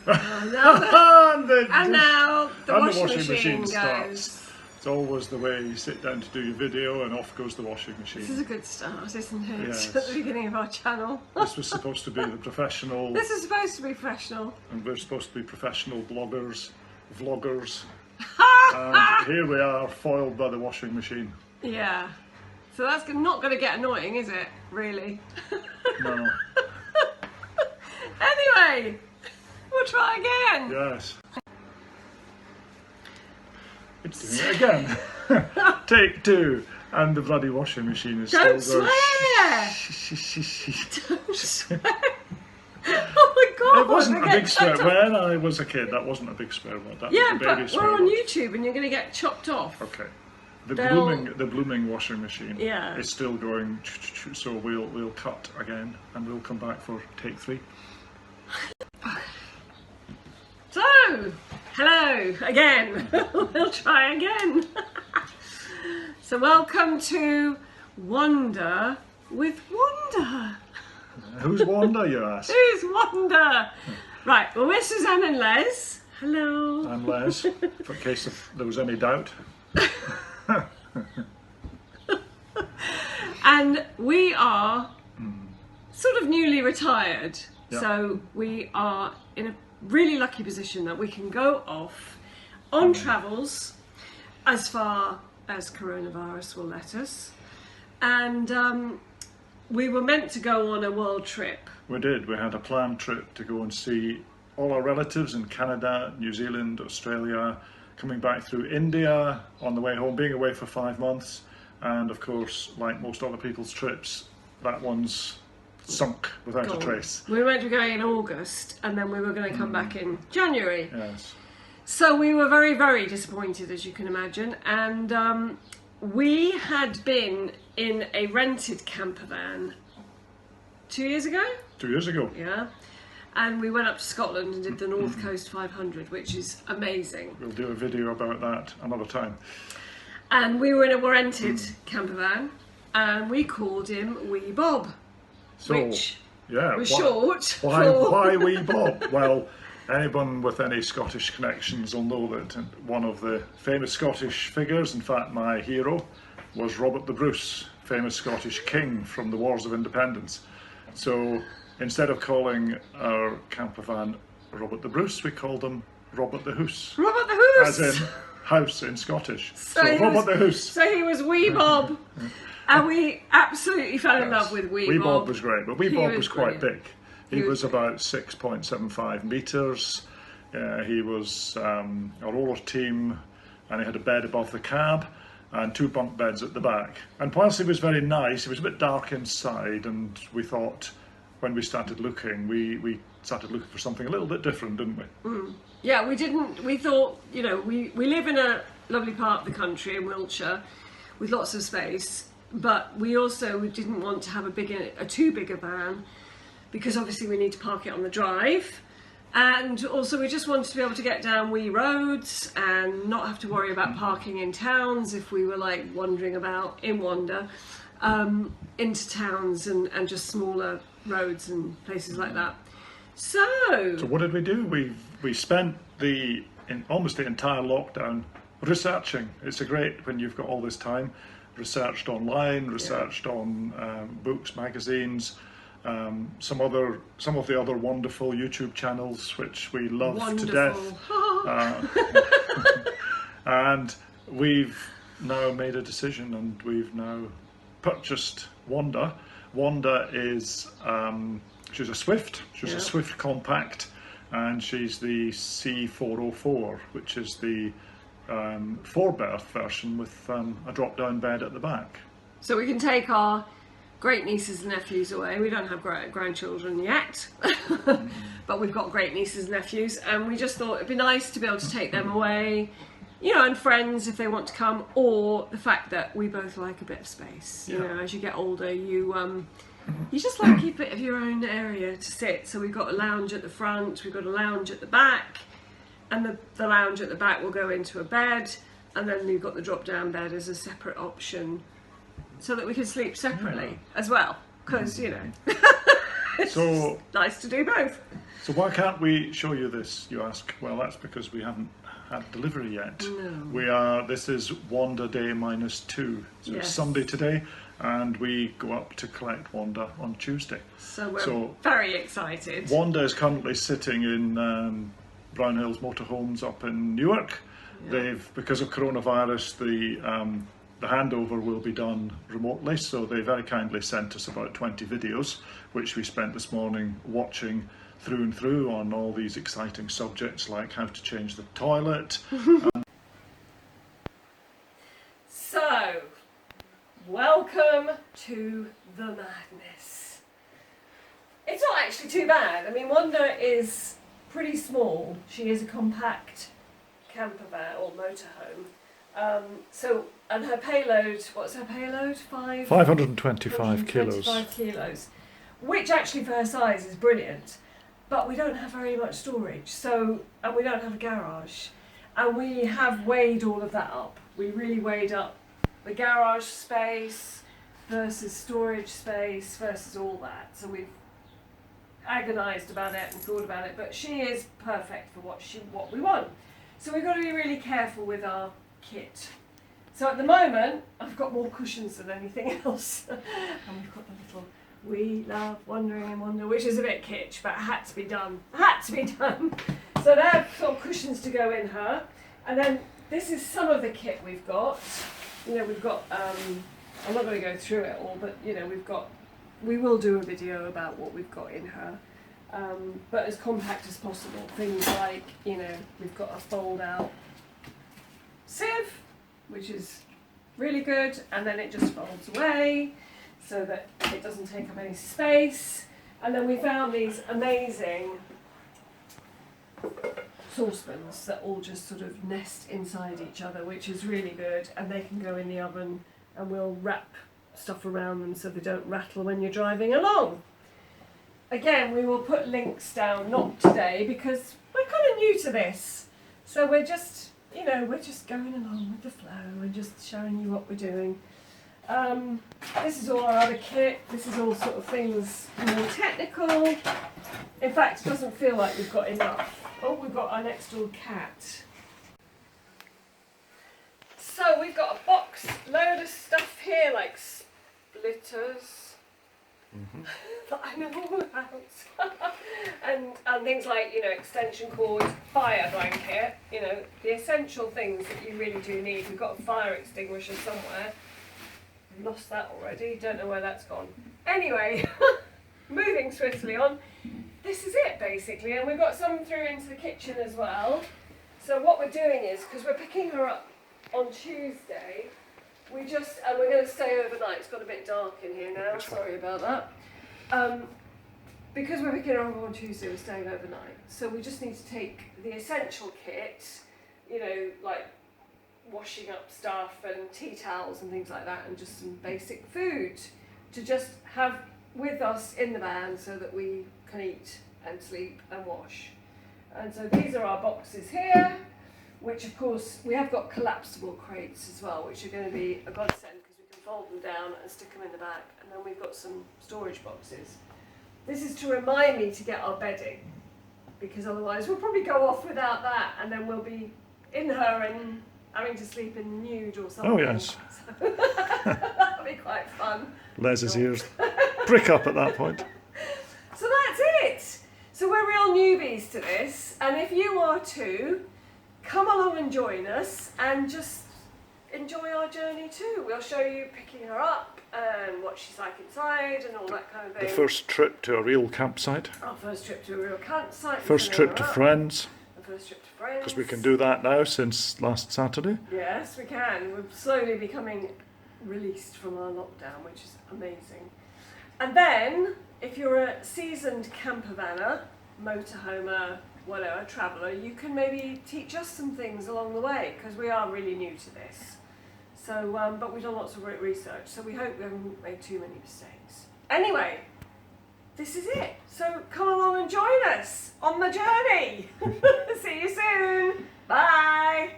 And now the washing machine goes. Starts. It's always the way you sit down to do your video and off goes the washing machine. This is a good start, isn't it? Yes. At the beginning of our channel. This was supposed to be the professional. This is supposed to be professional. And we're supposed to be professional bloggers, vloggers. And here we are, foiled by the washing machine. Yeah. So that's not going to get annoying, is it? Really? No. Anyway, we'll try again. Yes. It's doing it again. Take two. And the bloody washing machine is Don't still going. Swear! Don't swear! Oh my god! It wasn't a big swear. When I was a kid, that wasn't a big swear word. That Yeah, was a baby but swear we're on word. YouTube and you're going to get chopped off. Okay. The blooming washing machine is still going, so we'll cut again and we'll come back for take 3. So, hello again. We'll try again. So welcome to Wanda with Wanda. Who's Wanda, you ask? Who's Wanda? Right, well we're Suzanne and Les. Hello. I'm Les, for in case there was any doubt. And we are sort of newly retired, Yeah. so we are in a really lucky position that we can go off on travels as far as coronavirus will let us, and we were meant to go on a world trip. We did. We had a planned trip to go and see all our relatives in Canada, New Zealand, Australia, coming back through India on the way home, being away for 5 months, and of course, like most other people's trips, that one's sunk without a trace. We were meant to be going in August, and then we were going to come back in January. Yes. So we were very, very disappointed, as you can imagine, and we had been in a rented camper van 2 years ago? 2 years ago. Yeah. And we went up to Scotland and did the North Coast 500, which is amazing. We'll do a video about that another time. And we were in a rented camper van, and we called him Wee Bob, So, which yeah, was short Why Wee Bob? Well, anyone with any Scottish connections will know that one of the famous Scottish figures, in fact my hero, was Robert the Bruce, famous Scottish king from the Wars of Independence. So instead of calling our camper van Robert the Bruce, we called him Robert the Hoose. Robert the Hoose! As in house in Scottish. So Robert the Hoose. So he was Wee Bob, and we absolutely fell in love with Wee Bob. Wee Bob was great, but Wee Bob was quite brilliant. big. He was about 6.75 metres. He was a roller team, and he had a bed above the cab and 2 bunk beds at the back. And whilst he was very nice, he was a bit dark inside, and we thought, when we started looking, we started looking for something a little bit different, didn't we? Yeah, we thought, you know, we live in a lovely part of the country in Wiltshire with lots of space, but we also didn't want to have a too big a van, because obviously we need to park it on the drive, and also we just wanted to be able to get down wee roads and not have to worry about parking in towns if we were like wandering about in Wanda into towns and just smaller roads and places like that. So what did we do? We spent almost the entire lockdown researching. It's a great when you've got all this time. Researched online, researched on books, magazines, some of the other wonderful YouTube channels which we love to death. And we've now made a decision, and we've now purchased Wanda. Wanda is she's a Swift. She's a Swift Compact, and she's the C404, which is the 4-berth version with a drop-down bed at the back. So we can take our great nieces and nephews away. We don't have grandchildren yet, but we've got great nieces and nephews, and we just thought it'd be nice to be able to take them away, you know, and friends if they want to come, or the fact that we both like a bit of space. You know, as you get older, you just like a bit of your own area to sit. So we've got a lounge at the front, we've got a lounge at the back, and the lounge at the back will go into a bed, and then we've got the drop-down bed as a separate option, so that we can sleep separately as well, because, you know. So nice to do both. So why can't we show you this, you ask? Well, that's because we haven't had delivery yet. No. This is Wanda day -2. So Yes. it's Sunday today, and we go up to collect Wanda on Tuesday. So we're very excited. Wanda is currently sitting in Brown Hills Motorhomes up in Newark. Yeah. Because of coronavirus, the handover will be done remotely, so they very kindly sent us about 20 videos, which we spent this morning watching through and through on all these exciting subjects like how to change the toilet. So, welcome to the madness. It's not actually too bad. I mean, Wanda is pretty small. She is a compact camper van or motorhome. And her payload, what's her payload? 525 kilos. 5 kilos, which actually for her size is brilliant. But we don't have very much storage, and we don't have a garage. And we have weighed all of that up. We really weighed up the garage space versus storage space versus all that. So we've agonised about it and thought about it, but she is perfect for what we want. So we've got to be really careful with our kit. So at the moment, I've got more cushions than anything else. And we've got the little "We Love Wandering in Wanda," which is a bit kitsch, but it had to be done. So there are sort of cushions to go in her. And then this is some of the kit we've got. We've got, I'm not going to go through it all, but we will do a video about what we've got in her. But as compact as possible. Things like, we've got a fold out sieve, which is really good, and then it just folds away so that it doesn't take up any space. And then we found these amazing saucepans that all just sort of nest inside each other, which is really good, and they can go in the oven, and we'll wrap stuff around them so they don't rattle when you're driving along. Again, we will put links down, not today, because we're kind of new to this. So we're just going along with the flow and just showing you what we're doing. This is all our other kit. This is all sort of things more technical. In fact, it doesn't feel like we've got enough. Oh, we've got our next door cat. So we've got a box load of stuff here, like splitters. That I know all about. and things like, extension cords, fire blanket, the essential things that you really do need. We've got a fire extinguisher somewhere. I've lost that already, don't know where that's gone. Anyway, moving swiftly on, this is it basically, and we've got some through into the kitchen as well. So what we're doing is, because we're picking her up on Tuesday, we're going to stay overnight. It's got a bit dark in here now, sorry about that. Because we're picking her up on Tuesday, we're staying overnight. So we just need to take the essential kit, like washing up stuff and tea towels and things like that, and just some basic food to just have with us in the van so that we can eat and sleep and wash. And so these are our boxes here, which of course we have got collapsible crates as well, which are going to be a godsend because we can fold them down and stick them in the back. And then we've got some storage boxes. This is to remind me to get our bedding, because otherwise we'll probably go off without that, and then we'll be in her and having to sleep in nude or something. Oh yes. So that'll be quite fun. Les's ears prick up at that point. So that's it. So we're real newbies to this, and if you are too, come along and join us and just enjoy our journey too. We'll show you picking her up and what she's like inside and all that kind of thing. The first trip to a real campsite. Our first trip to a real campsite. First trip to friends. The first trip to friends. Because we can do that now since last Saturday. Yes, we can. We're slowly becoming released from our lockdown, which is amazing. And then, if you're a seasoned camper vanner, motorhomer, whatever, traveller, you can maybe teach us some things along the way, because we are really new to this. So, but we've done lots of great research, so we hope we haven't made too many mistakes. Anyway, this is it. So come along and join us on the journey. See you soon. Bye.